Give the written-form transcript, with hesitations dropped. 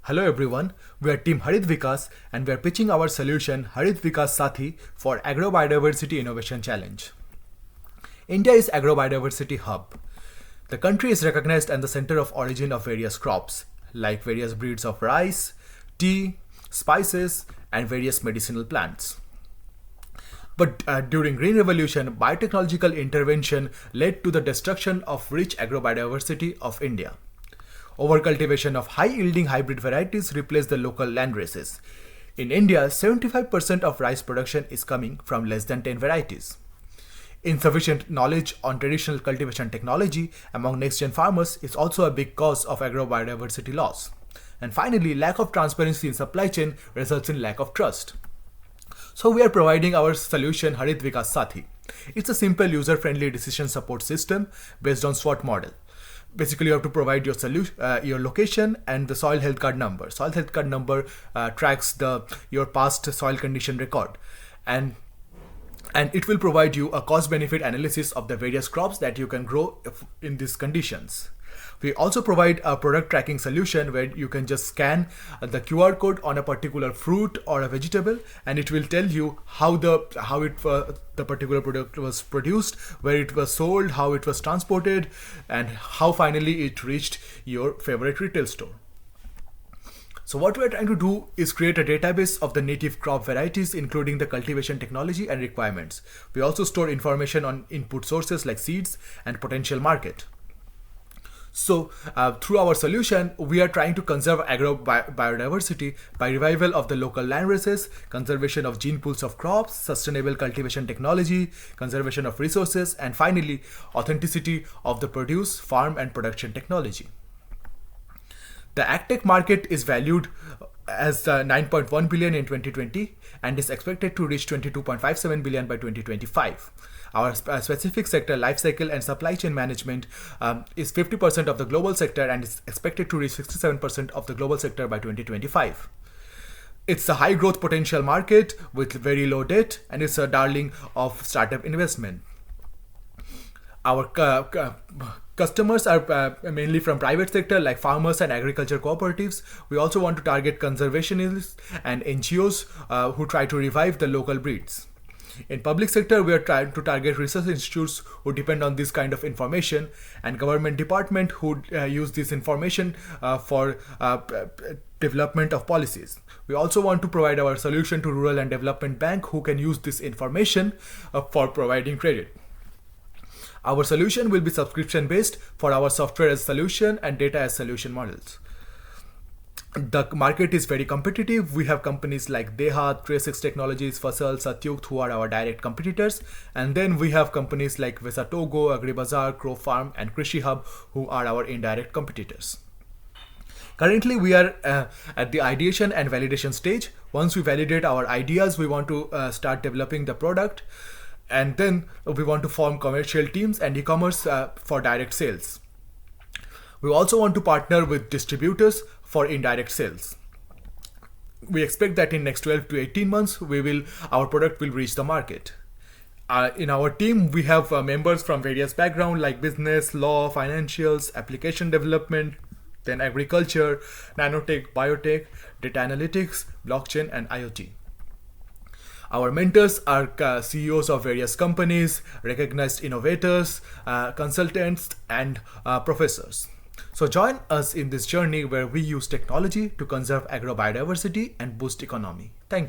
Hello everyone, we are Team Harit Vikas and we are pitching our solution Harit Vikas Sathi for Agro-Biodiversity Innovation Challenge. India is Agro-Biodiversity Hub. The country is recognized as the center of origin of various crops, like various breeds of rice, tea, spices, and various medicinal plants. But during Green Revolution, biotechnological intervention led to the destruction of rich agrobiodiversity of India. Overcultivation of high-yielding hybrid varieties replaced the local land races. In India, 75% of rice production is coming from less than 10 varieties. Insufficient knowledge on traditional cultivation technology among next-gen farmers is also a big cause of agrobiodiversity loss. And finally, lack of transparency in supply chain results in lack of trust. So we are providing our solution Harit Vikas Sathi. It's a simple user-friendly decision support system based on SWOT model. Basically, you have to provide your your location and the soil health card number. Soil health card number tracks your past soil condition record, and it will provide you a cost-benefit analysis of the various crops that you can grow in these conditions. We also provide a product tracking solution where you can just scan the QR code on a particular fruit or a vegetable, and it will tell you how the particular product was produced, where it was sold, how it was transported, and how finally it reached your favorite retail store. So what we're trying to do is create a database of the native crop varieties, including the cultivation technology and requirements. We also store information on input sources like seeds and potential market. So through our solution, we are trying to conserve biodiversity by revival of the local land races, conservation of gene pools of crops, sustainable cultivation technology, conservation of resources, and finally, authenticity of the produce, farm, and production technology. The AgTech market is valued as 9.1 billion in 2020 and is expected to reach 22.57 billion by 2025. Our specific sector, life cycle and supply chain management, is 50% of the global sector and is expected to reach 67% of the global sector by 2025. It's a high growth potential market with very low debt, and it's a darling of startup investment. Our customers are mainly from private sector like farmers and agriculture cooperatives. We also want to target conservationists and NGOs who try to revive the local breeds. In public sector, we are trying to target research institutes who depend on this kind of information, and government department who use this information for development of policies. We also want to provide our solution to Rural and Development Bank who can use this information for providing credit. Our solution will be subscription based for our software as solution and data as solution models. The market is very competitive. We have companies like Dehat, Tracex Technologies, Fasal, Satyukt who are our direct competitors, and then we have companies like Vesatogo, AgriBazaar, Crow Farm, and Krishi Hub who are our indirect competitors. Currently, we are at the ideation and validation stage. Once we validate our ideas, we want to start developing the product, and then we want to form commercial teams and e-commerce for direct sales. We also want to partner with distributors for indirect sales. We expect that in next 12 to 18 months, our product will reach the market. In our team, we have members from various backgrounds like business, law, financials, application development, then agriculture, nanotech, biotech, data analytics, blockchain, and IoT. Our mentors are CEOs of various companies, recognized innovators, consultants, and professors. So join us in this journey where we use technology to conserve agrobiodiversity and boost economy. Thank you.